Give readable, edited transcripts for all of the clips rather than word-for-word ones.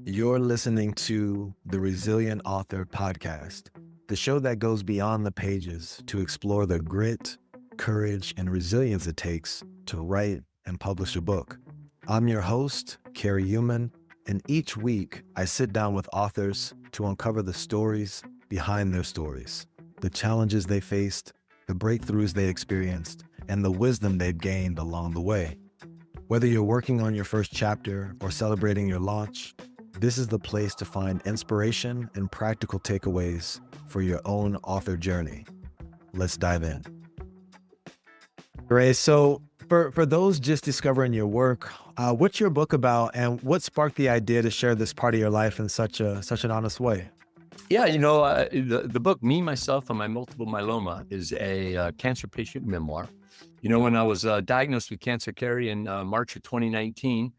You're listening to the Resilient Author Podcast, the show that goes beyond the pages to explore the grit, courage, and resilience it takes to write and publish a book. I'm your host, Kary Youman, and each week I sit down with authors to uncover the stories behind their stories, the challenges they faced, the breakthroughs they experienced, and the wisdom they've gained along the way. Whether you're working on your first chapter or celebrating your launch, this is the place to find inspiration and practical takeaways for your own author journey. Let's dive in. Ray, so for those just discovering your work, what's your book about, and what sparked the idea to share this part of your life in such an honest way? Yeah, the book "Me, Myself, and My Multiple Myeloma" is a cancer patient memoir. When I was diagnosed with cancer, Kary, in March of 2019,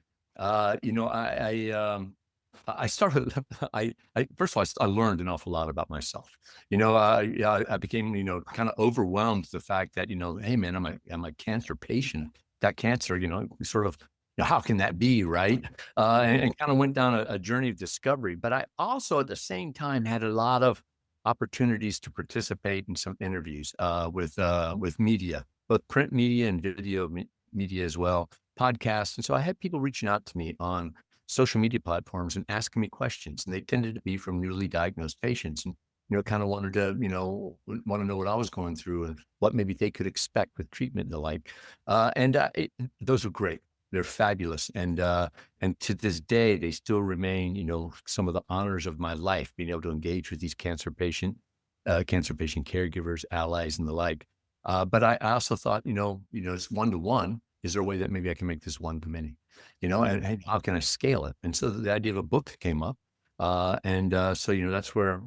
I started. I first of all, I learned an awful lot about myself. I became kind of overwhelmed with the fact that hey man, I'm a cancer patient. Got cancer. Sort of. How can that be, right? And kind of went down a journey of discovery. But I also, at the same time, had a lot of opportunities to participate in some interviews with media, both print media and video media as well, podcasts. And so I had people reaching out to me on social media platforms and asking me questions, and they tended to be from newly diagnosed patients, and kind of wanted to want to know what I was going through and what maybe they could expect with treatment and the like. Those were great. They're fabulous. And to this day, they still remain, some of the honors of my life, being able to engage with these cancer patient caregivers, allies, and the like. But I also thought, it's one-to-one. Is there a way that maybe I can make this one-to-many, and how can I scale it? And so the idea of a book came up. So, that's where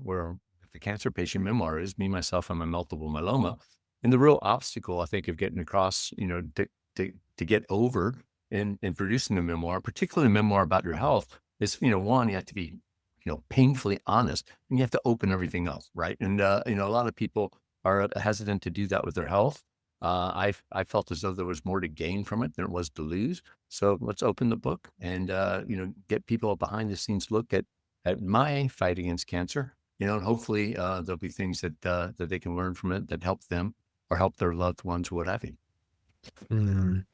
the cancer patient memoir is, Me, Myself, and My Multiple Myeloma. And the real obstacle, I think, of getting across, to get over in producing a memoir, particularly a memoir about your health, is, one, you have to be, painfully honest, and you have to open everything up, right? And, a lot of people are hesitant to do that with their health. I felt as though there was more to gain from it than it was to lose. So let's open the book and, get people a behind the scenes look at my fight against cancer, and hopefully there'll be things that they can learn from it that help them or help their loved ones or what have you. Mm.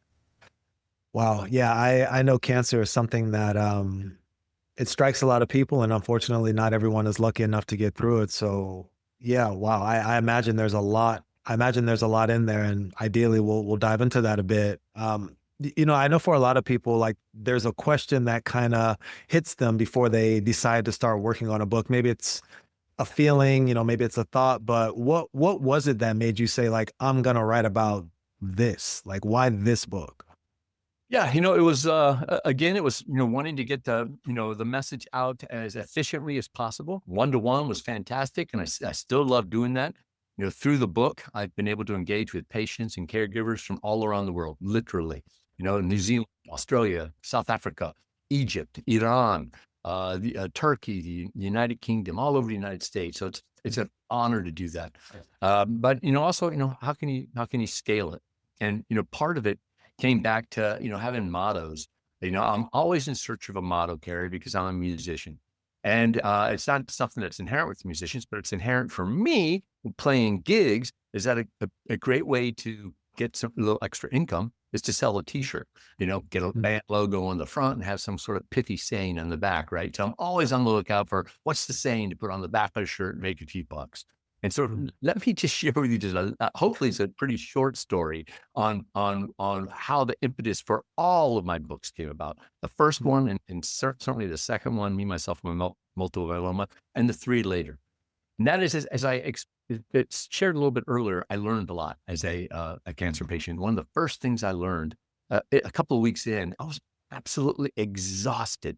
Wow. Yeah, I know cancer is something that it strikes a lot of people, and unfortunately not everyone is lucky enough to get through it. So yeah, wow. I imagine there's a lot. I imagine there's a lot in there, and ideally we'll dive into that a bit. I know for a lot of people, like there's a question that kind of hits them before they decide to start working on a book. Maybe it's a feeling, maybe it's a thought, but what was it that made you say, like, I'm gonna write about this? Like, why this book? Yeah, it was again, it was wanting to get the message out as efficiently as possible. One-to-one was fantastic, and I still love doing that. Through the book, I've been able to engage with patients and caregivers from all around the world, literally. New Zealand, Australia, South Africa, Egypt, Iran, Turkey, the United Kingdom, all over the United States. So it's an honor to do that. But also, how can you scale it? And part of it came back to, having mottos. I'm always in search of a motto, Kary, because I'm a musician. And it's not something that's inherent with musicians, but it's inherent for me playing gigs. Is that a great way to get a little extra income is to sell a t-shirt, get a band logo on the front and have some sort of pithy saying on the back, right? So I'm always on the lookout for what's the saying to put on the back of a shirt and make a few bucks. And so let me just share with you just hopefully it's a pretty short story on how the impetus for all of my books came about. The first one and certainly the second one, Me, Myself, and My Multiple Myeloma, and the three later. And that is, as it's shared a little bit earlier, I learned a lot as a cancer patient. One of the first things I learned a couple of weeks in, I was absolutely exhausted.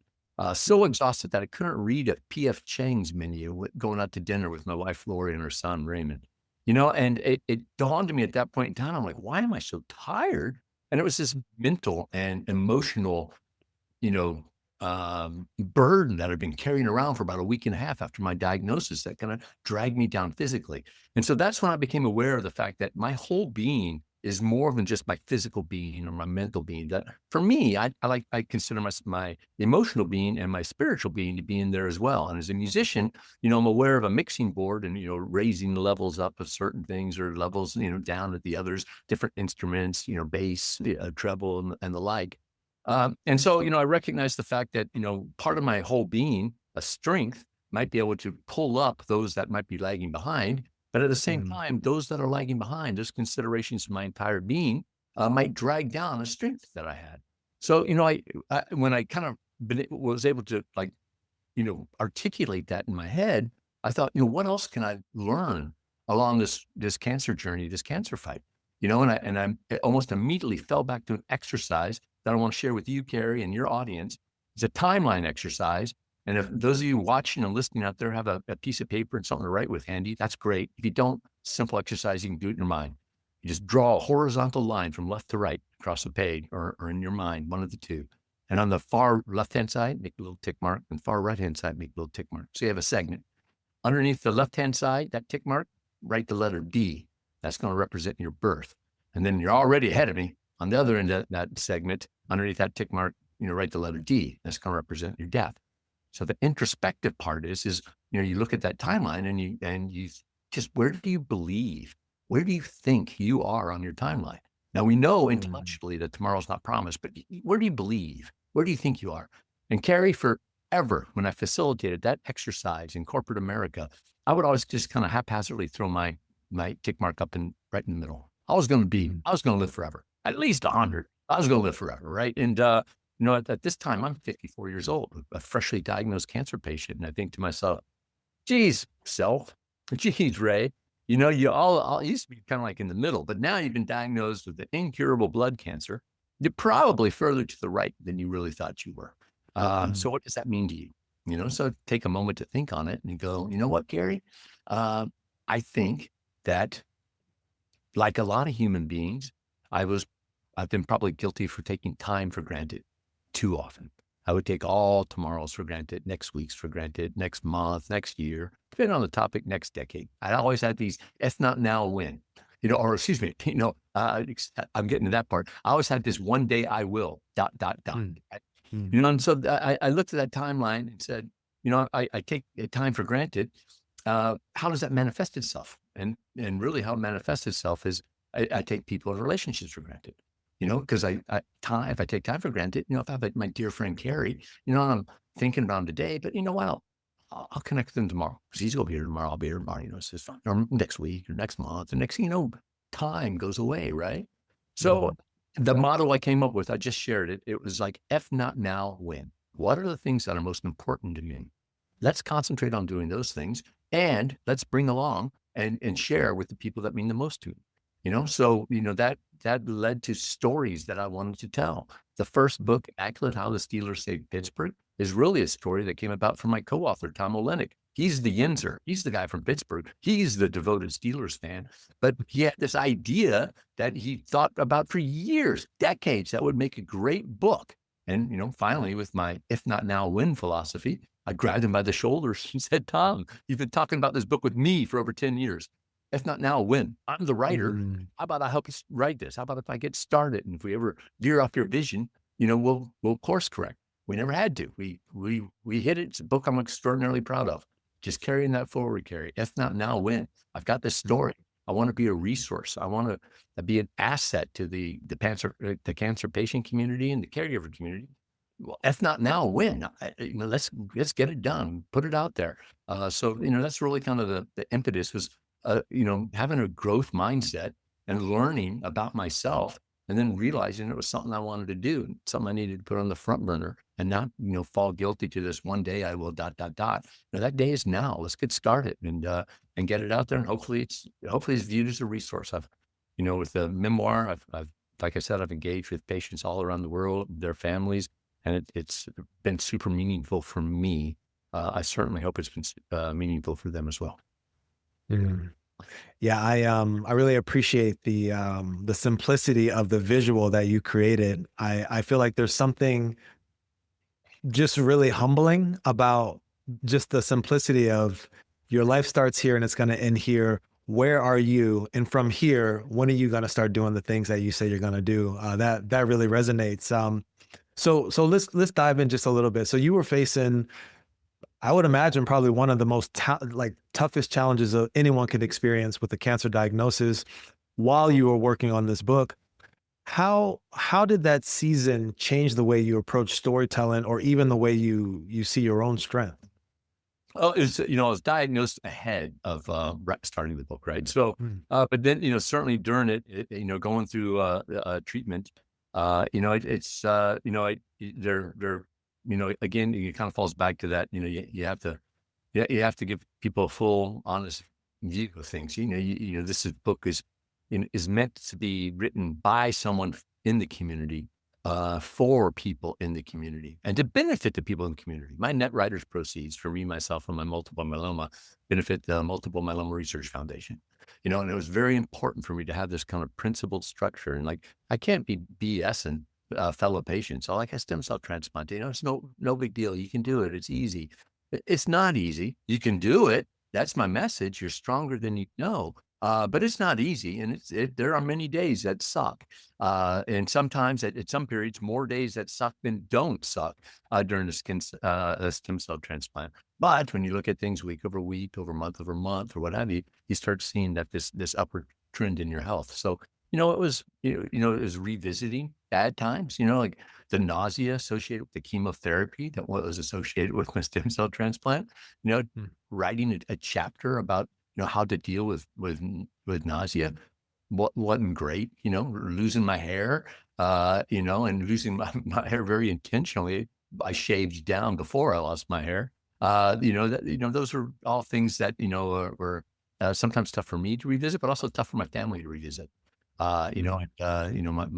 So exhausted that I couldn't read a P.F. Chang's menu going out to dinner with my wife, Lori, and her son, Raymond. And it dawned on me at that point in time, I'm like, why am I so tired? And it was this mental and emotional, burden that I've been carrying around for about a week and a half after my diagnosis that kind of dragged me down physically. And so that's when I became aware of the fact that my whole being is more than just my physical being or my mental being. That for me, I consider my emotional being and my spiritual being to be in there as well. And as a musician, I'm aware of a mixing board and, raising the levels up of certain things or levels, down at the others, different instruments, bass, treble and the like. And so, I recognize the fact that, part of my whole being, a strength, might be able to pull up those that might be lagging behind. But at the same Mm. time, those that are lagging behind, those considerations of my entire being might drag down a strength that I had. So, when I kind of was able to articulate that in my head, I thought, what else can I learn along this cancer journey, this cancer fight? I almost immediately fell back to an exercise that I want to share with you, Kary, and your audience. It's a timeline exercise. And if those of you watching and listening out there have a piece of paper and something to write with handy, that's great. If you don't, simple exercise, you can do it in your mind. You just draw a horizontal line from left to right across the page or in your mind, one of the two. And on the far left-hand side, make a little tick mark. And far right-hand side, make a little tick mark. So you have a segment. Underneath the left-hand side, that tick mark, write the letter D. That's going to represent your birth. And then you're already ahead of me. On the other end of that segment, underneath that tick mark, write the letter D. That's going to represent your death. So the introspective part is you look at that timeline and you just, where do you believe? Where do you think you are on your timeline? Now we know intellectually that tomorrow's not promised, but where do you believe? Where do you think you are? And Kary, forever, when I facilitated that exercise in corporate America, I would always just kind of haphazardly throw my tick mark up and right in the middle. I was going to live forever, at least 100. I was going to live forever, right? And at this time, I'm 54 years old, a freshly diagnosed cancer patient. And I think to myself, geez, Ray, you all used to be kind of like in the middle, but now you've been diagnosed with an incurable blood cancer. You're probably further to the right than you really thought you were. So what does that mean to you? So take a moment to think on it and go, you know what, Kary? I think that like a lot of human beings, I've been probably guilty for taking time for granted too often. I would take all tomorrows for granted, next week's for granted, next month, next year, depending on the topic, next decade. I always had these, if not now, when, or excuse me, I'm getting to that part. I always had this one day I will, ... Right? And so I looked at that timeline and said, I take time for granted. How does that manifest itself? And really how it manifests itself is I take people and relationships for granted. Because if I take time for granted, if I have my dear friend Kary, I'm thinking about him today, but I'll connect with him tomorrow because he's going to be here tomorrow. I'll be here tomorrow, it's just fine. Or next week or next month. The next, time goes away, right? So the motto I came up with, I just shared it. It was like, if not now, when? What are the things that are most important to me? Let's concentrate on doing those things and let's bring along and share with the people that mean the most to me. So, that led to stories that I wanted to tell. The first book, Immaculate: How the Steelers Saved Pittsburgh, is really a story that came about from my co-author, Tom Olenek. He's the Yinzer. He's the guy from Pittsburgh. He's the devoted Steelers fan. But he had this idea that he thought about for years, decades, that would make a great book. And, finally, with my if not now, when philosophy, I grabbed him by the shoulders and said, Tom, you've been talking about this book with me for over 10 years. If not now, when? I'm the writer. How about I help you write this? How about if I get started? And if we ever veer off your vision, we'll course correct. We never had to. We hit it. It's a book I'm extraordinarily proud of. Just carrying that forward, Kary. If not now, when? I've got this story. I want to be a resource. I want to be an asset to the cancer patient community and the caregiver community. Well, if not now, when? Let's get it done. Put it out there. So that's really kind of the impetus was. Having a growth mindset and learning about myself and then realizing it was something I wanted to do, something I needed to put on the front burner and not, fall guilty to this one day I will ... That day is now. Let's get started and get it out there. And hopefully it's viewed as a resource. With the memoir, I've like I said, I've engaged with patients all around the world, their families, and it's been super meaningful for me. I certainly hope it's been meaningful for them as well. Yeah, I really appreciate the simplicity of the visual that you created. I feel like there's something just really humbling about just the simplicity of your life starts here and it's going to end here. where are you? And from here, when are you going to start doing the things that you say you're going to do? That really resonates. So let's dive in just a little bit. So you were facing, I would imagine, probably one of the most toughest challenges of anyone could experience with a cancer diagnosis while you were working on this book. How did that season change the way you approach storytelling, or even the way you see your own strength? Oh, it's, I was diagnosed ahead of starting the book, right? So, Mm. but then, certainly during going through treatment, they're, again, it kind of falls back to that, you have to, yeah, you have to give people a full, honest view of things. Book is meant to be written by someone in the community, for people in the community, and to benefit the people in the community. My net writers proceeds for me, myself, and my multiple myeloma benefit the Multiple Myeloma Research Foundation. And it was very important for me to have this kind of principled structure. And like, I can't be BSing fellow patients. So like a stem cell transplant, it's no big deal. You can do it. It's easy. It's not easy. You can do it. That's my message. You're stronger than you know. But it's not easy, and there are many days that suck, and sometimes at some periods more days that suck than don't suck during a stem cell transplant. But when you look at things week over week, over month, or what have you, you start seeing that this upward trend in your health. So it was it was revisiting bad times. Like the nausea associated with the chemotherapy that was associated with my stem cell transplant. Mm. Writing a chapter about how to deal with nausea wasn't great, losing my hair, and losing my hair very intentionally. I shaved down before I lost my hair. Those are all things that, were sometimes tough for me to revisit, but also tough for my family to revisit. My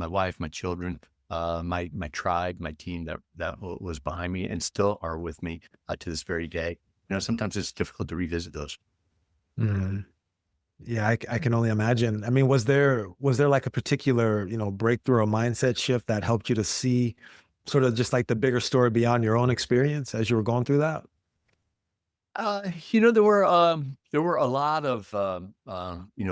wife, my children, my tribe, my team that was behind me and still are with me to this very day. Sometimes it's difficult to revisit those. Mm. Yeah, I can only imagine. I mean, was there like a particular, breakthrough or mindset shift that helped you to see sort of just like the bigger story beyond your own experience as you were going through that? There were a lot of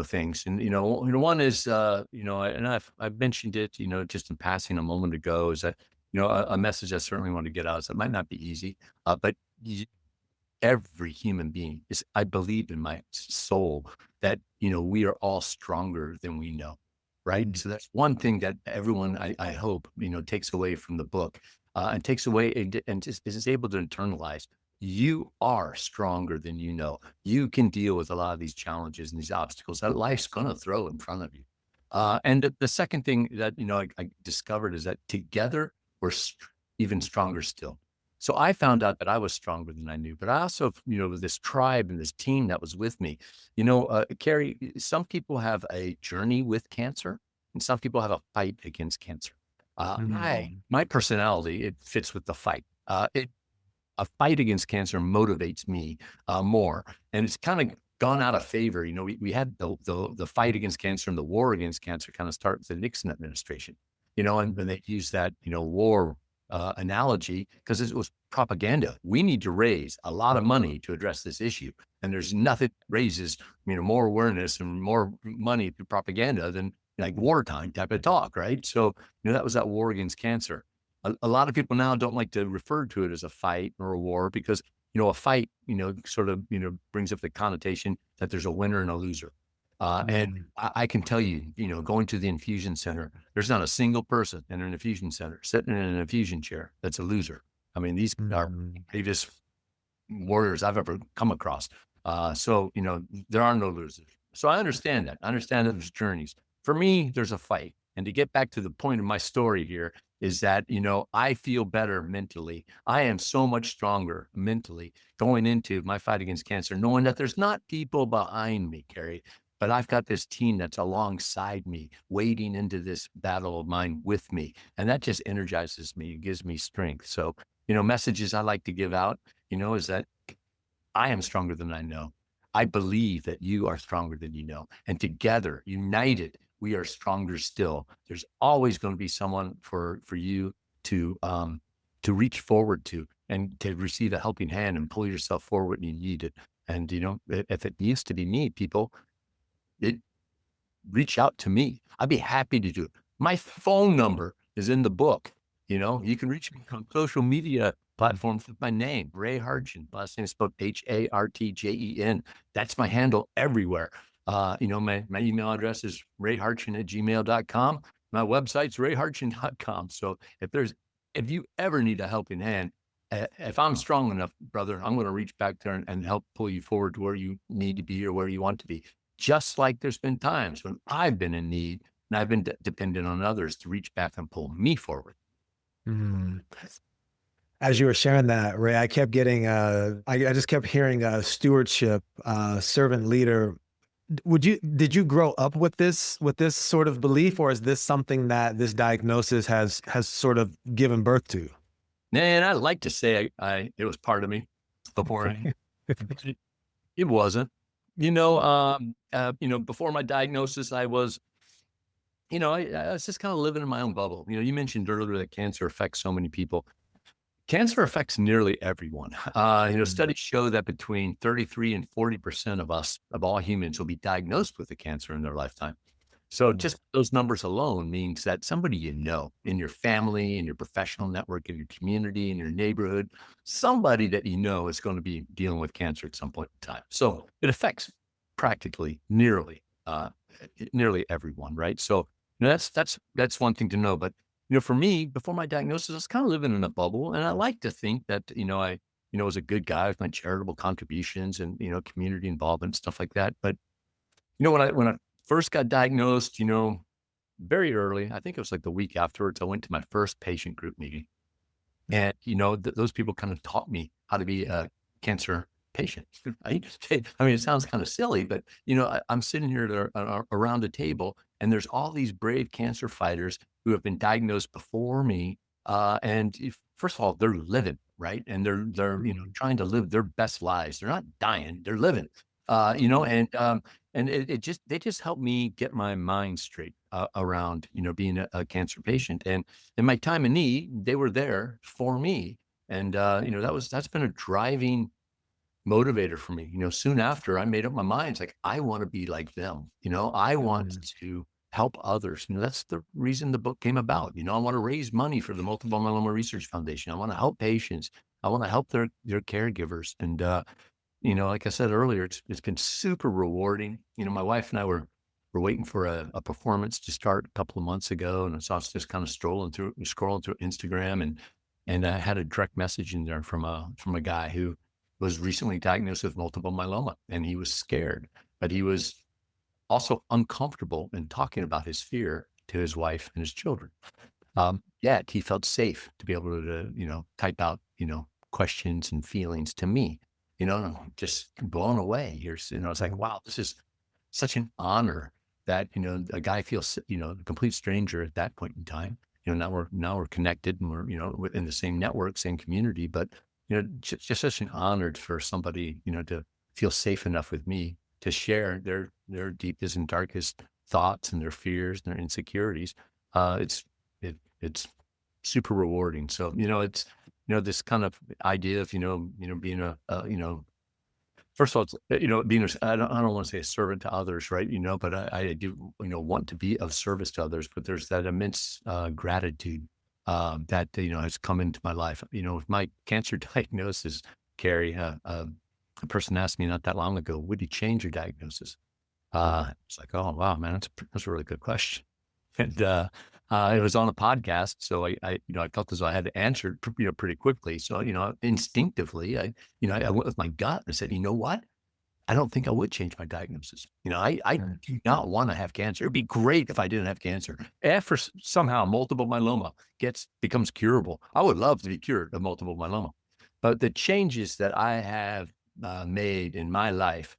things, and one is and I've mentioned it, just in passing a moment ago, is that a message I certainly want to get out is that it might not be easy, but every human being is, I believe in my soul that, we are all stronger than we know. Right. Mm. So that's one thing that everyone, I hope, takes away from the book, and takes away and just is able to internalize. You are stronger than you know. You can deal with a lot of these challenges and these obstacles that life's going to throw in front of you. And the second thing that, I discovered is that together we're even stronger still. So I found out that I was stronger than I knew, but I also, this tribe and this team that was with me, Kary, some people have a journey with cancer and some people have a fight against cancer. Mhm. My personality, it fits with the fight. A fight against cancer motivates me more, and it's kind of gone out of favor. We had the fight against cancer and the war against cancer kind of start with the Nixon administration, and when they used that, war analogy, because it was propaganda. We need to raise a lot of money to address this issue. And there's nothing that raises, more awareness and more money through propaganda than like wartime type of talk, right? So, that was that war against cancer. A lot of people now don't like to refer to it as a fight or a war because, a fight, sort of, brings up the connotation that there's a winner and a loser. And Mm. I can tell you, going to the infusion center, there's not a single person in an infusion center sitting in an infusion chair that's a loser. I mean, these are Mhm. bravest warriors I've ever come across. So, there are no losers. So I understand that. I understand that there's journeys. For me, there's a fight. And to get back to the point of my story here is that, I feel better mentally. I am so much stronger mentally going into my fight against cancer, knowing that there's not people behind me, Kary, but I've got this team that's alongside me, wading into this battle of mine with me. And that just energizes me. It gives me strength. So, messages I like to give out, is that I am stronger than I know. I believe that you are stronger than you know. And together, united, we are stronger still. There's always going to be someone for you to reach forward to and to receive a helping hand and pull yourself forward when you need it. And if it needs to be me, people, reach out to me. I'd be happy to do it. My phone number is in the book. You can reach me on social media platforms with my name, Ray Hartjen. Last name is spelled Hartjen. That's my handle everywhere. My email address is rayhartjen@gmail.com. My website's rayhartjen.com. So if you ever need a helping hand, if I'm strong enough, brother, I'm going to reach back there and help pull you forward to where you need to be or where you want to be. Just like there's been times when I've been in need and I've been dependent on others to reach back and pull me forward. Mm. As you were sharing that, Ray, I kept getting, I just kept hearing stewardship, servant leader. Did you grow up with this sort of belief, or is this something that this diagnosis has sort of given birth to? And I'd like to say it was part of me before. It wasn't. Before my diagnosis, I was just kind of living in my own bubble. You mentioned earlier that cancer affects so many people. Cancer affects nearly everyone. Studies show that between 33 and 40% of all humans will be diagnosed with a cancer in their lifetime. So just those numbers alone means that somebody in your family, in your professional network, in your community, in your neighborhood, somebody that is going to be dealing with cancer at some point in time. So it affects practically nearly everyone, right? So that's one thing to know. But for me, before my diagnosis, I was kind of living in a bubble, and I like to think that I was a good guy with my charitable contributions and community involvement and stuff like that. But when I first got diagnosed, very early, I think it was like the week afterwards, I went to my first patient group meeting. And, those people kind of taught me how to be a cancer patient. Right? I mean, it sounds kind of silly, but, I'm sitting here around a table, and there's all these brave cancer fighters who have been diagnosed before me. First of all, they're living, right? And they're trying to live their best lives. They're not dying, they're living. They just helped me get my mind straight around, being a cancer patient. And in my time of need, they were there for me. And, that's been a driving motivator for me. Soon after, I made up my mind, it's like, I want to be like them. I want to help others. That's the reason the book came about. I want to raise money for the Multiple Myeloma Research Foundation. I want to help patients. I want to help their caregivers. And, like I said earlier, it's been super rewarding. My wife and I were waiting for a performance to start a couple of months ago, and so I was just kind of scrolling through Instagram, and I had a direct message in there from a guy who was recently diagnosed with multiple myeloma, and he was scared, but he was also uncomfortable in talking about his fear to his wife and his children. Yet he felt safe to be able to type out questions and feelings to me. And I'm just blown away here. It's like, wow, this is such an honor that, a guy feels, a complete stranger at that point in time. Now we're connected, and we're, within the same network, same community, but, just such an honor for somebody, to feel safe enough with me to share their deepest and darkest thoughts and their fears and their insecurities. It's super rewarding. So, it's, this kind of idea of, being first of all, it's, being, I don't want to say a servant to others, right? But I do, want to be of service to others, but there's that immense gratitude that, has come into my life. With my cancer diagnosis, Kary, a person asked me not that long ago, would you change your diagnosis? It's like, oh, wow, man, that's a really good question. And, it was on a podcast. So I felt as though I had to answer it, pretty quickly. So, instinctively, I went with my gut and said, you know what? I don't think I would change my diagnosis. I do not want to have cancer. It'd be great if I didn't have cancer. If somehow multiple myeloma becomes curable, I would love to be cured of multiple myeloma. But the changes that I have made in my life,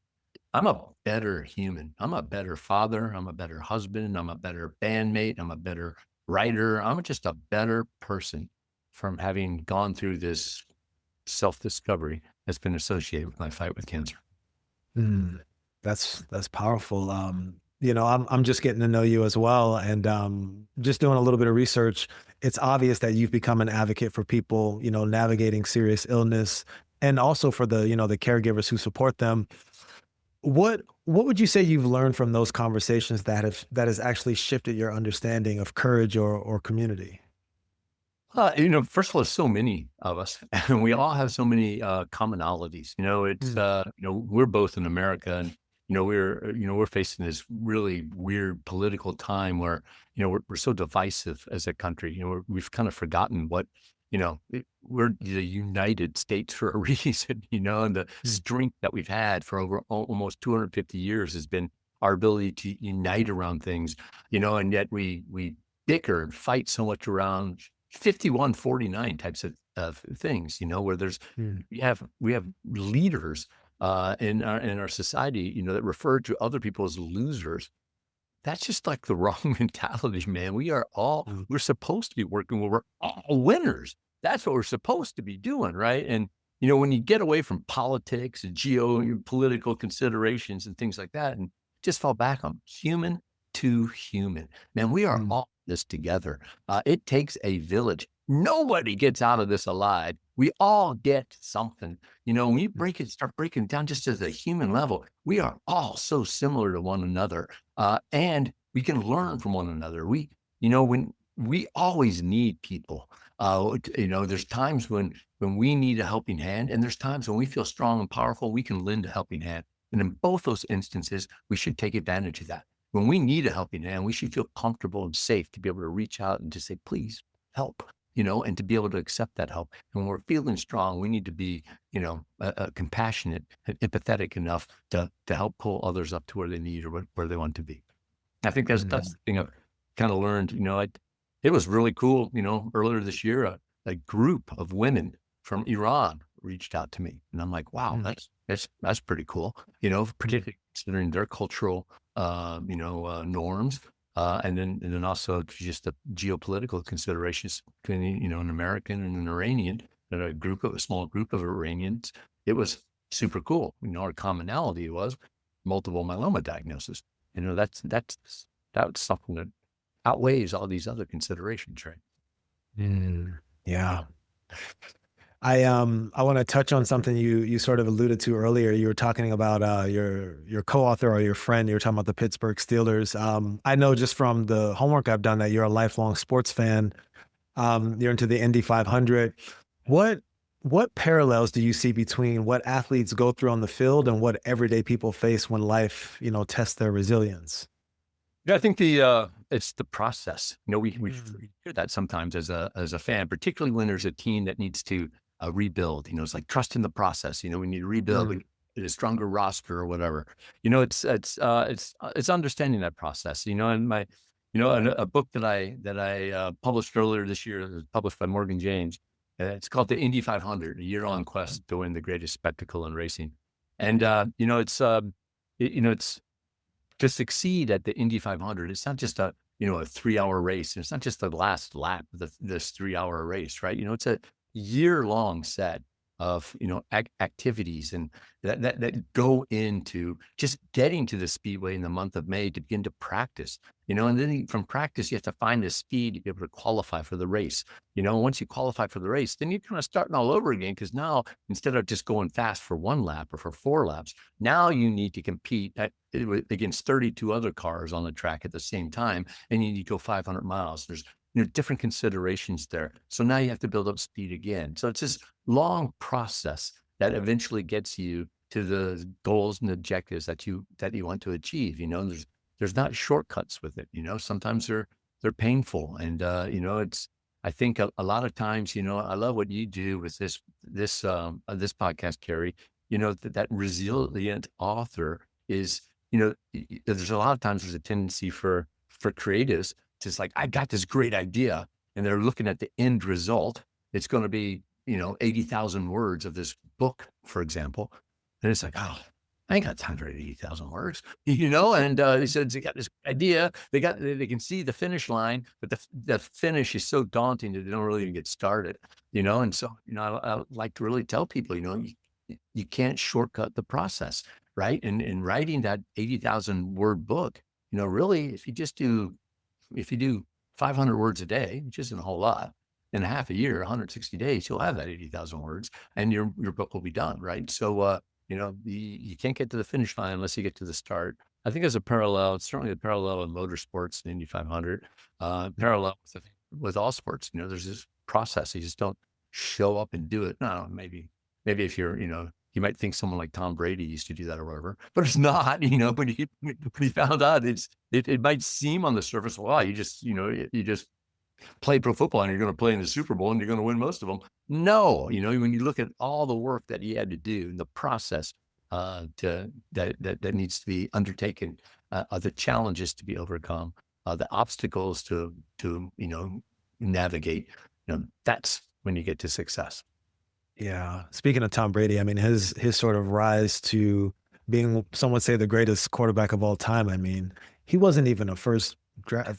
I'm a better human. I'm a better father. I'm a better husband. I'm a better bandmate. I'm a better writer. I'm just a better person from having gone through this self-discovery that's been associated with my fight with cancer. That's powerful. I'm just getting to know you as well, and just doing a little bit of research. It's obvious that you've become an advocate for people, navigating serious illness, and also for the caregivers who support them. What would you say you've learned from those conversations that has actually shifted your understanding of courage or community? First of all, there's so many of us, and we all have so many commonalities. Mm, We're both in America, and we're facing this really weird political time where we're so divisive as a country. We've kind of forgotten we're the United States for a reason. And the mm, strength that we've had for over almost 250 years has been our ability to unite around things. And yet we bicker and fight so much around 51-49 types of things, where mm, we have leaders in our society, that refer to other people as losers. That's just like the wrong mentality, man. mm, We're supposed to be working where we're all winners. That's what we're supposed to be doing, right? And when you get away from politics and geopolitical considerations and things like that, and just fall back on human to human, man, we are mm, all in this together. It takes a village. Nobody gets out of this alive. We all get something. When you mm, start breaking it down just as a human level, we are all so similar to one another, and we can learn from one another. When we always need people. There's times when we need a helping hand, and there's times when we feel strong and powerful, we can lend a helping hand. And in both those instances, we should take advantage of that. When we need a helping hand, we should feel comfortable and safe to be able to reach out and to say, please help, and to be able to accept that help. And when we're feeling strong, we need to be, compassionate and empathetic enough to help pull others up to where they need or where they want to be. I think that's mm, the thing I've kind of learned. It was really cool. Earlier this year, a group of women from Iran reached out to me, and I'm like, wow, mm, that's pretty cool. mm, Particularly considering their cultural, norms, and then also just the geopolitical considerations between an American and an Iranian, and a small group of Iranians. It was super cool. Our commonality was multiple myeloma diagnosis. That's something that outweighs all these other considerations, right? mm. Yeah. I want to touch on something you sort of alluded to earlier. You were talking about your co-author or your friend. You were talking about the Pittsburgh Steelers. I know just from the homework I've done that you're a lifelong sports fan. You're into the Indy 500. What what parallels do you see between what athletes go through on the field and what everyday people face when life, tests their resilience? Yeah, I think it's the process. We Mm, hear that sometimes as a fan, particularly when there's a team that needs to rebuild. It's like trust in the process. We need to rebuild, we mm, need a stronger roster or whatever. It's understanding that process. And a book that I published earlier this year, it was published by Morgan James. It's called the Indy 500, a year-long quest to win the greatest spectacle in racing. And it's to succeed at the Indy 500, it's not just a 3-hour race. It's not just the last lap of this 3-hour race, right? It's a year-long set of activities and that go into just getting to the speedway in the month of May to begin to practice. And then from practice you have to find the speed to be able to qualify for the race. Once you qualify for the race, then you're kind of starting all over again, because now instead of just going fast for 1 lap or for 4 laps, now you need to compete against 32 other cars on the track at the same time, and you need to go 500 miles. There's different considerations there. So now you have to build up speed again. So it's this long process that eventually gets you to the goals and objectives that you want to achieve. There's not shortcuts with it. Sometimes they're painful, and it's. I think a lot of times, I love what you do with this podcast, Kary. That resilient author is, there's a lot of times there's a tendency for creatives, it's like, I got this great idea, and they're looking at the end result. It's going to be, 80,000 words of this book, for example. And it's like, oh, I ain't got time to write 80,000 words, and they said they got this idea. They can see the finish line, but the finish is so daunting that they don't really even get started, and so, I like to really tell people, you can't shortcut the process, right? And in writing that 80,000 word book, really, if you do 500 words a day, which isn't a whole lot, in a half a year, 160 days, you'll have that 80,000 words, and your book will be done, right? So, you can't get to the finish line unless you get to the start. I think there's a parallel. It's certainly a parallel in motorsports, in Indy 500. Parallel with all sports. There's this process. You just don't show up and do it. No, maybe if you're, you might think someone like Tom Brady used to do that or whatever, but it's not. When you found out, it might seem on the surface, wow, you just play pro football and you're going to play in the Super Bowl and you're going to win most of them. No, when you look at all the work that he had to do and the process that needs to be undertaken, the challenges to be overcome, the obstacles to navigate, that's when you get to success. Yeah. Speaking of Tom Brady, I mean, his sort of rise to being, some would say, the greatest quarterback of all time. I mean, he wasn't even a first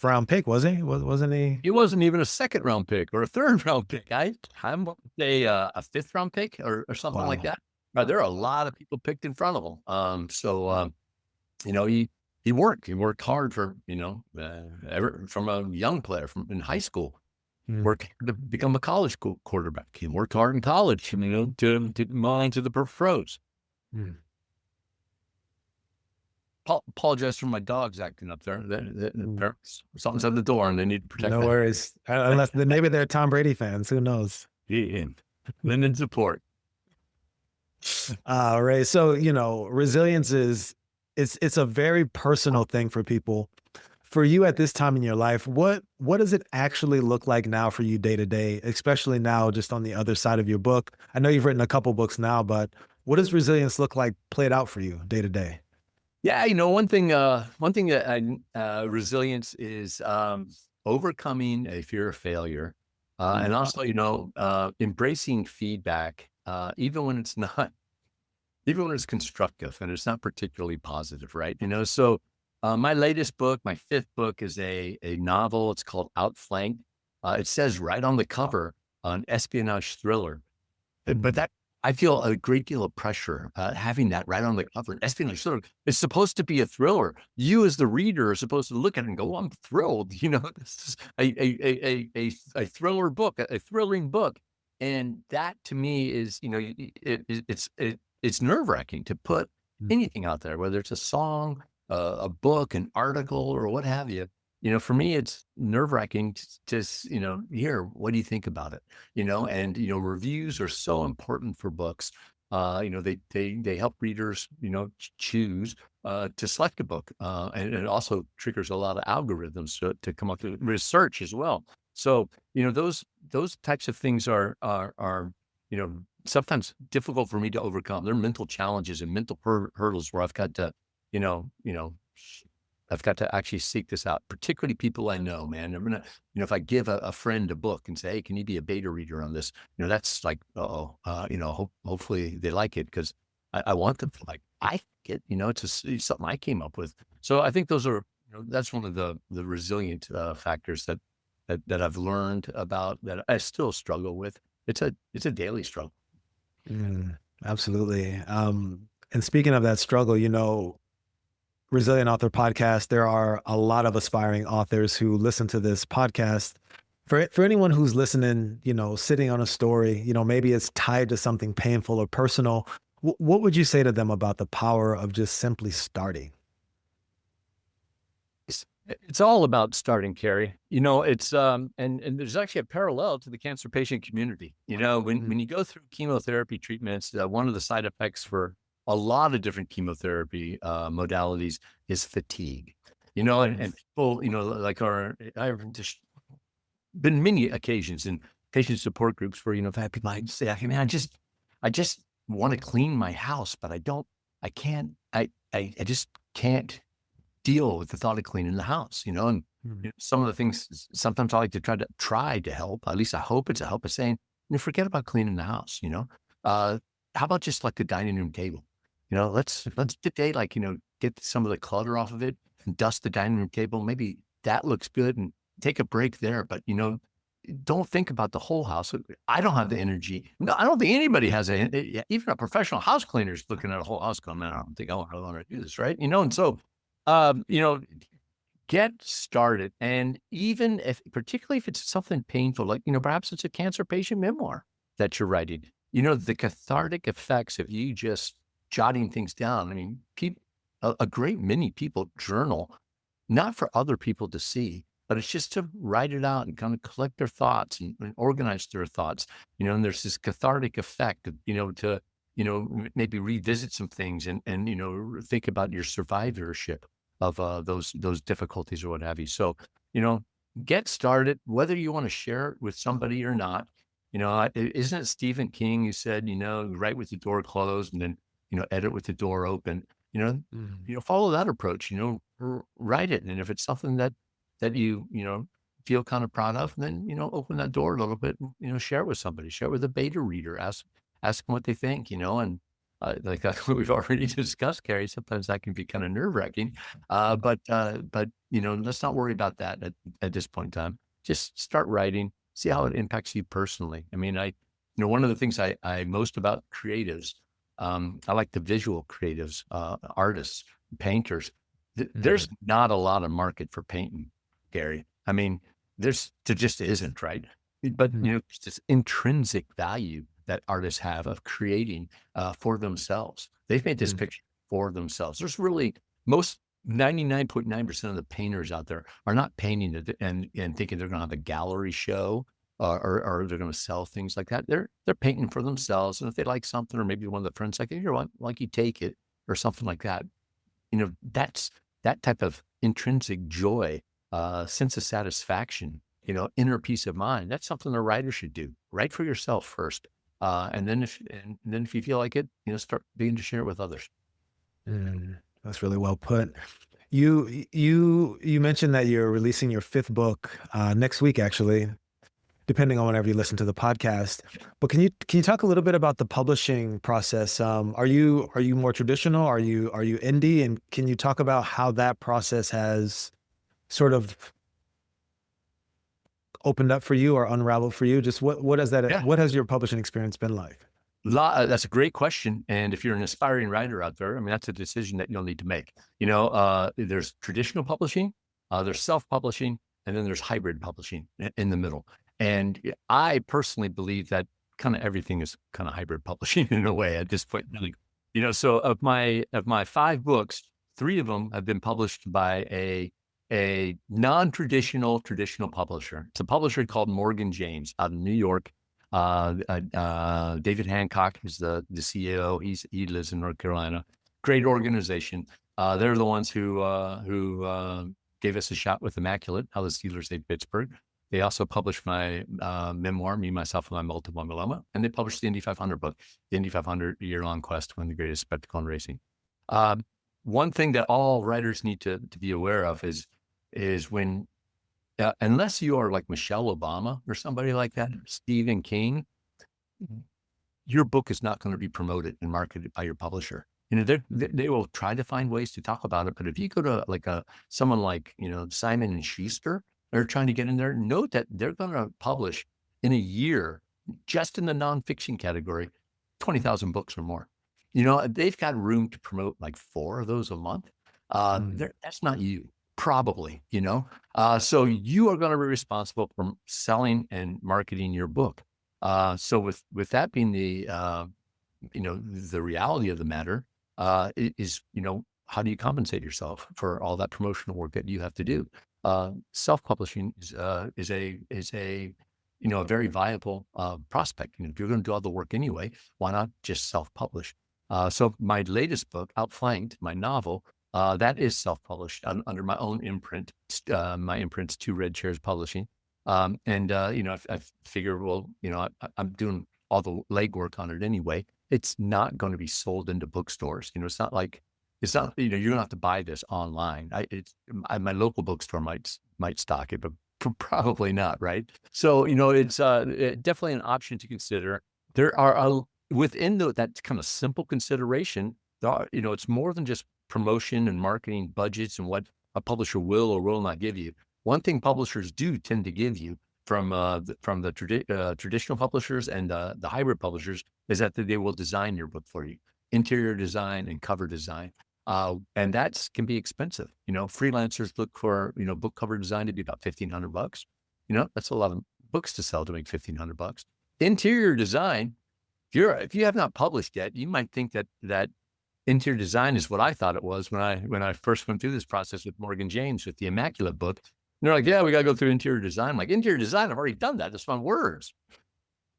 round pick, was he? Wasn't he? He wasn't even a second round pick or a third round pick. I'm say a fifth round pick or something like that. There are a lot of people picked in front of him. He worked hard for, from a young player in high school. Worked to become a college quarterback. He worked hard in college, to mine to the pros. Apologize for my dogs acting up there. Something's at the door and they need to protect. No worries. Unless maybe they're Tom Brady fans. Who knows? Yeah. Lend in support. Ray. So, resilience it's a very personal thing for people. For you at this time in your life, what does it actually look like now for you day to day, especially now just on the other side of your book? I know you've written a couple books now, but what does resilience look like played out for you day to day? Yeah, one thing that resilience is overcoming a fear of failure, and also embracing feedback, even when it's constructive and it's not particularly positive, right? So. My latest book, my fifth book, is a novel. It's called Outflanked. It says right on the cover, an espionage thriller. But that, I feel a great deal of pressure having that right on the cover. An espionage thriller. It's supposed to be a thriller. You as the reader are supposed to look at it and go, oh, I'm thrilled. This is a thriller book, a thrilling book. And that to me is, it's nerve-wracking to put anything out there, whether it's a song, a book, an article, or what have you. For me, it's nerve-wracking to just, hear, what do you think about it? And, reviews are so important for books. They help readers, choose to select a book. And it also triggers a lot of algorithms to come up with research as well. So, those types of things are sometimes difficult for me to overcome. They're mental challenges and mental hurdles where I've got to, I've got to actually seek this out, particularly people I know, man. I'm gonna, if I give a friend a book and say, hey, can you be a beta reader on this? That's like, hopefully they like it, because I want them to I get, it's something I came up with. So I think those are, that's one of the resilient factors that I've learned about, that I still struggle with. It's a daily struggle. Absolutely. And speaking of that struggle, Resilient Author Podcast, there are a lot of aspiring authors who listen to this podcast. For anyone who's listening, sitting on a story, maybe it's tied to something painful or personal, what would you say to them about the power of just simply starting? It's all about starting, Kary. It's and there's actually a parallel to the cancer patient community. When you go through chemotherapy treatments, one of the side effects for a lot of different chemotherapy modalities is fatigue. And people, I've just been many occasions in patient support groups where I've had people say, "Hey, man, I just want to clean my house, but I just can't deal with the thought of cleaning the house." And some of the things, sometimes I like to try to help. At least I hope it's a help of saying, forget about cleaning the house. How about just like the dining room table? Let's today, get some of the clutter off of it and dust the dining room table. Maybe that looks good, and take a break there. But, don't think about the whole house. I don't have the energy. No, I don't think anybody has even a professional house cleaner is looking at a whole house going, man, I don't think I want to do this. Right. And so, get started. And even particularly if it's something painful, like, perhaps it's a cancer patient memoir that you're writing, the cathartic effects of you just jotting things down. I mean, a great many people journal, not for other people to see, but it's just to write it out and kind of collect their thoughts and organize their thoughts, and there's this cathartic effect of, to, maybe revisit some things and, think about your survivorship of those difficulties or what have you. So, get started, whether you want to share it with somebody or not. Isn't it Stephen King who said, write with the door closed and then, edit with the door open, follow that approach, write it. And if it's something that you, feel kind of proud of, then, open that door a little bit, and, share it with somebody, share it with a beta reader, ask them what they think, and like we've already discussed, Kary, sometimes that can be kind of nerve wracking. But let's not worry about that at this point in time. Just start writing, see how it impacts you personally. I mean, one of the things I most about creatives, I like the visual creatives, artists, painters. There's not a lot of market for painting, Kary. I mean, there just isn't, right? But, it's this intrinsic value that artists have of creating for themselves. They've made this picture for themselves. There's really 99.9% of the painters out there are not painting it and thinking they're going to have a gallery show or they're going to sell things like that. They're painting for themselves. And if they like something, or maybe one of the friends like, here, why don't you take it or something like that. That's that type of intrinsic joy, sense of satisfaction, inner peace of mind. That's something a writer should do. Write for yourself first. And then if you feel like it, start beginning to share it with others. That's really well put. You mentioned that you're releasing your 5th book next week, actually, depending on whenever you listen to the podcast. But can you talk a little bit about the publishing process? Are you more traditional? Are you indie? And can you talk about how that process has sort of opened up for you or unraveled for you? Just what has that? Yeah. What has your publishing experience been like? That's a great question. And if you're an aspiring writer out there, I mean, that's a decision that you'll need to make. There's traditional publishing, there's self-publishing, and then there's hybrid publishing in the middle. And I personally believe that kind of everything is kind of hybrid publishing in a way at this point. So of my 5 books, 3 of them have been published by a non-traditional traditional publisher. It's a publisher called Morgan James out of New York. David Hancock is the CEO. He lives in North Carolina. Great organization. They're the ones who gave us a shot with Immaculate, How the Steelers Ate Pittsburgh. They also published my memoir, Me, Myself, and My Multiple Myeloma, and they published the Indy 500 book, the Indy 500 Year-Long Quest to Win the Greatest Spectacle in Racing. One thing that all writers need to be aware of is when, unless you are like Michelle Obama or somebody like that, Stephen King, your book is not going to be promoted and marketed by your publisher. They will try to find ways to talk about it, but if you go to like someone like Simon and Schuster, they're trying to get in there, note that they're going to publish in a year, just in the nonfiction category, 20,000 books or more. They've got room to promote like 4 of those a month. That's not you, probably, so you are going to be responsible for selling and marketing your book. So with that being the reality of the matter, is, how do you compensate yourself for all that promotional work that you have to do? Self-publishing is a very viable prospect. If you're going to do all the work anyway, why not just self-publish? So my latest book, Outflanked, my novel, that is self-published under my own imprint. My imprint's Two Red Chairs Publishing. I figure, well, I'm doing all the legwork on it anyway. It's not going to be sold into bookstores. It's not, you're going to have to buy this online. My local bookstore might stock it, but probably not, right? So, it's definitely an option to consider. There are, within that kind of simple consideration, it's more than just promotion and marketing budgets and what a publisher will or will not give you. One thing publishers do tend to give you from the traditional publishers and the hybrid publishers is that they will design your book for you, interior design and cover design. And that can be expensive. Freelancers look for, book cover design to be about $1,500. That's a lot of books to sell to make $1,500. Interior design, if you have not published yet, you might think that interior design is what I thought it was when I first went through this process with Morgan James with the Immaculate book. And they're like, yeah, we got to go through interior design. I'm like, interior design, I've already done that. It's on words.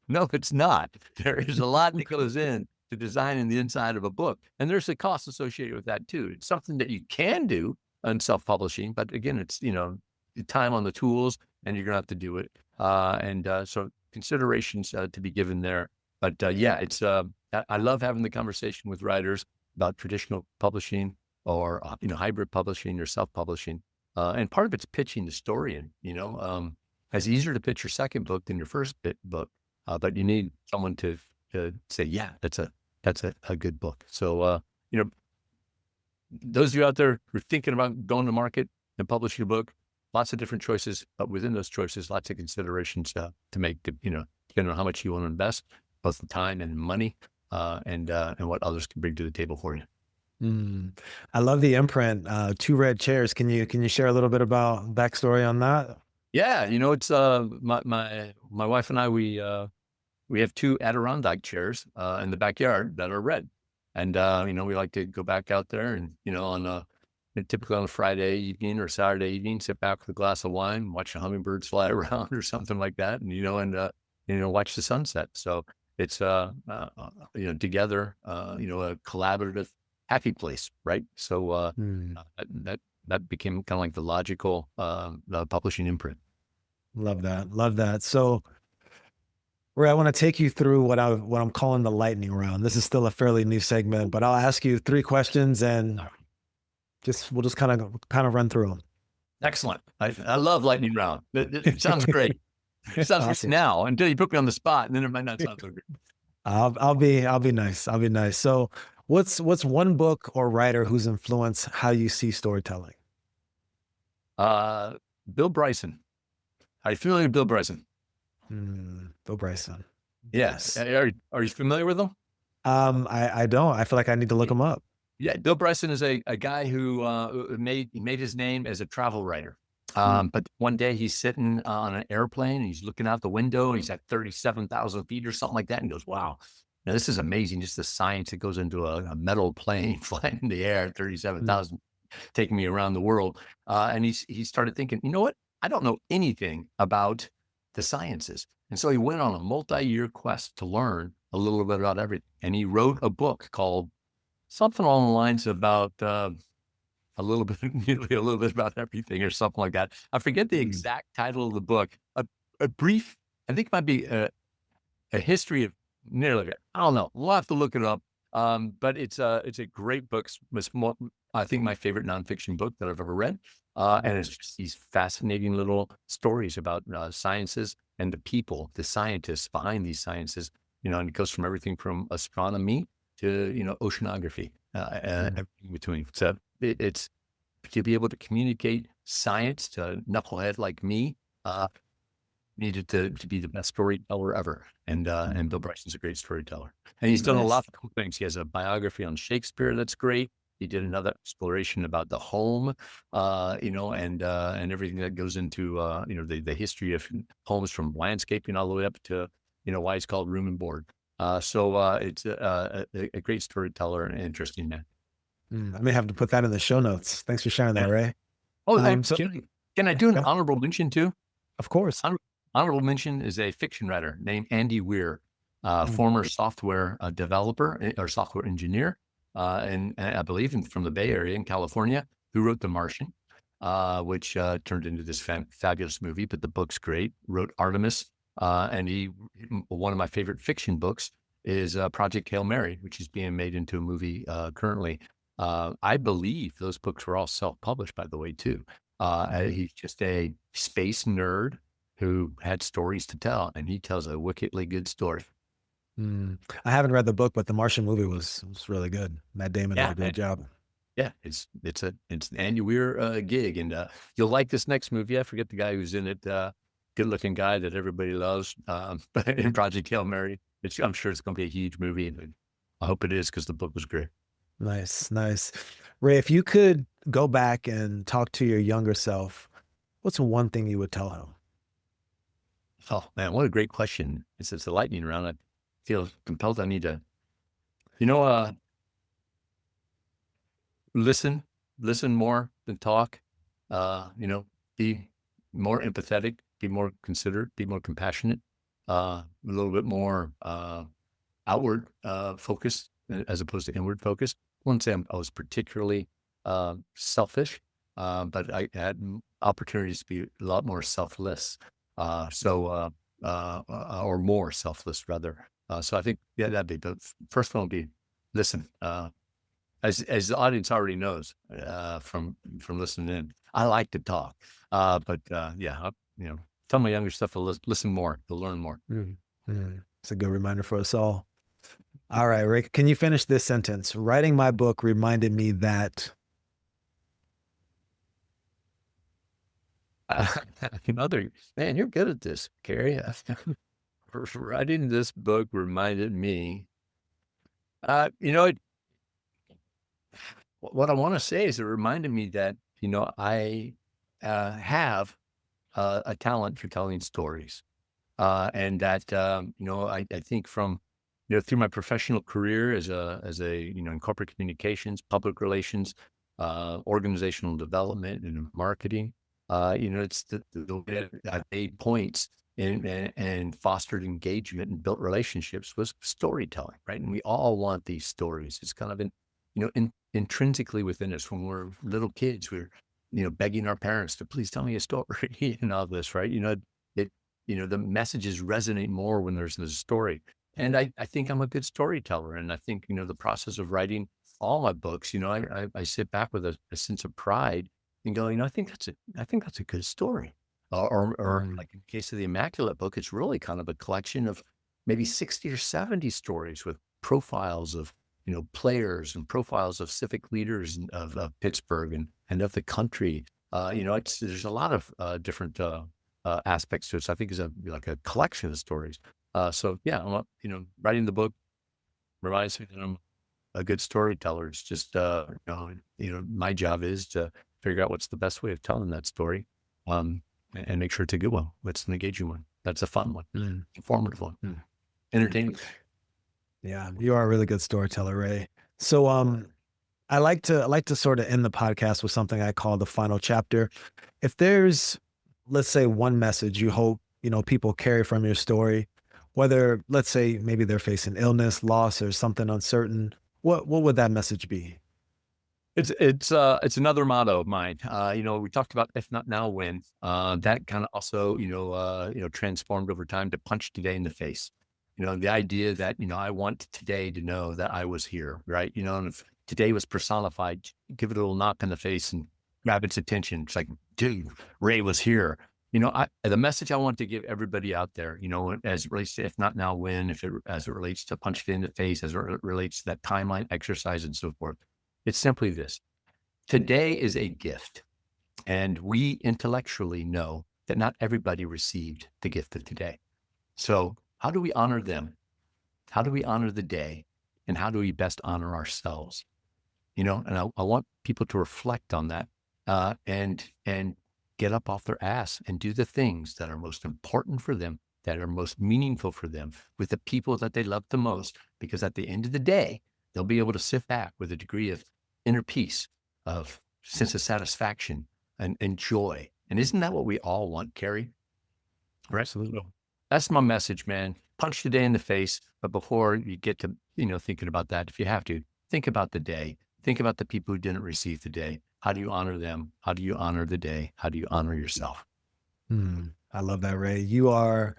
No, it's not. There is a lot that goes in to designing the inside of a book. And there's a cost associated with that too. It's something that you can do on self-publishing, but again, it's, time on the tools, and you're going to have to do it. So considerations to be given there. But yeah, I love having the conversation with writers about traditional publishing or, hybrid publishing or self-publishing. And part of it's pitching the story. And, it's easier to pitch your second book than your first book. But you need someone to say, yeah, that's a good book. So, those of you out there who are thinking about going to market and publishing a book, lots of different choices, but within those choices, lots of considerations to make, depending on how much you want to invest, both the time and money, and what others can bring to the table for you. I love the imprint, Two Red Chairs. Can you share a little bit about backstory on that? Yeah, it's my wife and I, we have two Adirondack chairs in the backyard that are red. And we like to go back out there and, typically on a Friday evening or Saturday evening, sit back with a glass of wine, watch the hummingbirds fly around or something like that, and watch the sunset. So it's together, a collaborative, happy place, right? So that became kind of like the logical publishing imprint. Love that. So, Ray, I want to take you through what I'm calling the lightning round. This is still a fairly new segment, but I'll ask you 3 questions, and we'll just kind of run through them. Excellent. I love lightning round. It sounds great. It sounds Awesome. great now until you put me on the spot, and then it might not sound so great. I'll be nice. So, what's one book or writer whose influenced how you see storytelling? Bill Bryson. Are you familiar with Bill Bryson? Bill Bryson. Yes. Are you familiar with him? I don't. I feel like I need to look him up. Yeah, Bill Bryson is a guy who made his name as a travel writer. But one day he's sitting on an airplane and he's looking out the window. He's at 37,000 feet or something like that, and he goes, "Wow, now this is amazing! Just the science that goes into a metal plane flying in the air at 37,000, taking me around the world." And he started thinking, you know what? I don't know anything about the sciences. And so he went on a multi-year quest to learn a little bit about everything. And he wrote a book called something along the lines about a little bit about everything or something like that. I forget the exact title of the book. A brief, I think it might be a history of nearly, I don't know. We'll have to look it up. But it's a great book. It's I think my favorite nonfiction book that I've ever read. And it's just these fascinating little stories about sciences and the people, the scientists behind these sciences, and it goes from everything from astronomy to, oceanography, everything in between. So it's to be able to communicate science to a knucklehead like me, needed to be the best storyteller ever. And Bill Bryson's a great storyteller. And he's done a lot of cool things. He has a biography on Shakespeare that's great. He did another exploration about the home, and everything that goes into, the history of homes from landscaping all the way up to, why it's called room and board. So it's a great storyteller and interesting man. I may have to put that in the show notes. Thanks for sharing that, Ray. Oh, can I do an honorable mention too? Of course. Honorable mention is a fiction writer named Andy Weir, former software developer or software engineer. And I believe from the Bay Area in California, who wrote The Martian, which turned into this fabulous movie, but the book's great. Wrote Artemis, and one of my favorite fiction books is Project Hail Mary, which is being made into a movie currently. I believe those books were all self-published, by the way, too. He's just a space nerd who had stories to tell, and he tells a wickedly good story. I haven't read the book, but the Martian movie was really good. Matt Damon did a great job. Yeah, it's an Andy Weir gig, and you'll like this next movie. I forget the guy who's in it. Good-looking guy that everybody loves. But in Project Hail Mary, I'm sure it's going to be a huge movie, and I hope it is because the book was great. Nice. Ray, if you could go back and talk to your younger self, what's one thing you would tell him? Oh man, what a great question! It's the lightning round. I feel compelled. I need to, listen, listen more than talk. Be more empathetic, be more considerate, be more compassionate, a little bit more outward focused as opposed to inward focused. I wouldn't say I was particularly selfish, but I had opportunities to be a lot more selfless. Or more selfless rather. So I think, yeah, that'd be the first one would be listen. As the audience already knows from listening in, I like to talk, but tell my younger stuff to listen more, to learn more. It's a good reminder for us all. All right, Rick, can you finish this sentence? Writing my book reminded me that. Man, you're good at this, Kary. Writing this book reminded me, what I want to say is it reminded me that, I have a talent for telling stories. And that, I think from, through my professional career as a, in corporate communications, public relations, organizational development and marketing, it's the way that I made points and fostered engagement and built relationships was storytelling, right? And we all want these stories. It's kind of intrinsically within us. When we're little kids, we're, begging our parents to please tell me a story and all this, right? The messages resonate more when there's a story. And I think I'm a good storyteller. And I think, the process of writing all my books, I sit back with a sense of pride and go, I think that's a good story. Or like in the case of the Immaculate book, it's really kind of a collection of maybe 60 or 70 stories with profiles of, players and profiles of civic leaders of Pittsburgh and of the country. There's a lot of different aspects to it. So I think it's like a collection of stories. So yeah, writing the book reminds me that I'm a good storyteller. It's just, my job is to figure out what's the best way of telling that story, and make sure it's a good one. It's an engaging one. That's a fun one, informative one, entertaining. Yeah, you are a really good storyteller, Ray. So, I like to sort of end the podcast with something I call the final chapter. If there's, let's say, one message you hope, people carry from your story, whether, let's say, maybe they're facing illness, loss, or something uncertain, what would that message be? It's another motto of mine. We talked about if not now, when. That kind of also, transformed over time to punch today in the face. The idea that, I want today to know that I was here, right? And if today was personified, give it a little knock in the face and grab its attention. It's like, dude, Ray was here. The message I want to give everybody out there, as it relates to if not now, when, as it relates to punch it in the face, as it relates to that timeline exercise and so forth. It's simply this. Today is a gift, and we intellectually know that not everybody received the gift of today. So how do we honor them? How do we honor the day? And how do we best honor ourselves? And I want people to reflect on that, and get up off their ass and do the things that are most important for them, that are most meaningful for them, with the people that they love the most, because at the end of the day, they'll be able to sit back with a degree of inner peace, of sense of satisfaction and joy. And isn't that what we all want, Kary? Right? Absolutely. That's my message, man. Punch the day in the face. But before you get to, thinking about that, if you have to, think about the day. Think about the people who didn't receive the day. How do you honor them? How do you honor the day? How do you honor yourself? I love that, Ray. You're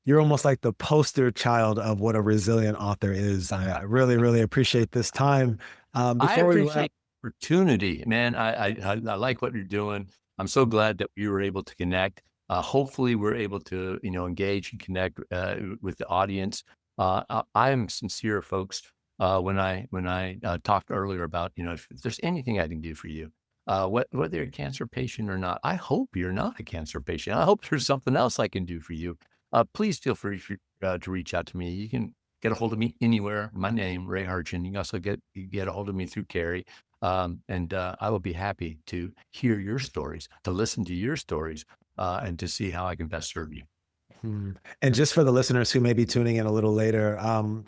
almost like the poster child of what a resilient author is. I really, really appreciate this time. I appreciate the opportunity, man. I like what you're doing. I'm so glad that we were able to connect. Hopefully we're able to, engage and connect with the audience. I am sincere, folks. When I talked earlier about, if there's anything I can do for you, whether you're a cancer patient or not, I hope you're not a cancer patient. I hope there's something else I can do for you. Please feel free to reach out to me. You can get a hold of me anywhere. My name, Ray Hartjen. You can also get a hold of me through Kary. And I will be happy to hear your stories, to listen to your stories, and to see how I can best serve you. And just for the listeners who may be tuning in a little later,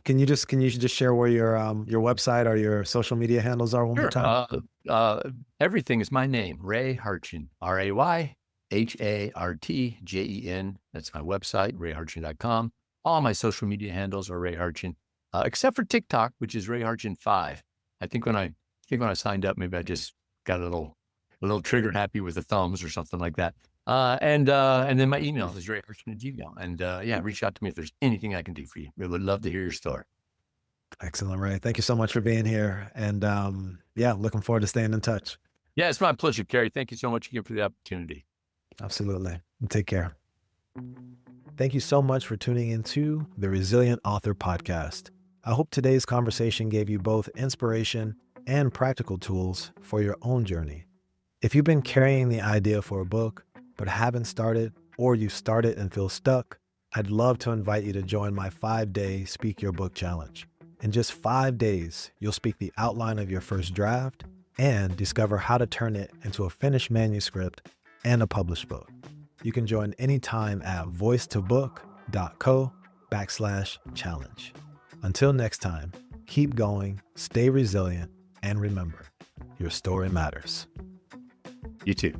can you just share where your website or your social media handles are one more Sure. time? Everything is my name, Ray Hartjen, RayHartjen. That's my website, rayhartjen.com. All my social media handles are Ray Hartjen, except for TikTok, which is Ray Hartjen 5. I think when I signed up, maybe I just got a little trigger happy with the thumbs or something like that. And then my email is rayhartjen@gmail. And yeah, reach out to me if there's anything I can do for you. We would love to hear your story. Excellent, Ray. Thank you so much for being here. And yeah, looking forward to staying in touch. Yeah, it's my pleasure, Kary. Thank you so much again for the opportunity. Absolutely. Take care. Thank you so much for tuning into the Resilient Author Podcast. I hope today's conversation gave you both inspiration and practical tools for your own journey. If you've been carrying the idea for a book, but haven't started, or you started and feel stuck, I'd love to invite you to join my 5-day Speak Your Book Challenge. In just 5 days, you'll speak the outline of your first draft and discover how to turn it into a finished manuscript and a published book. You can join anytime at voicetobook.co/challenge. Until next time, keep going, stay resilient, and remember, your story matters. You too.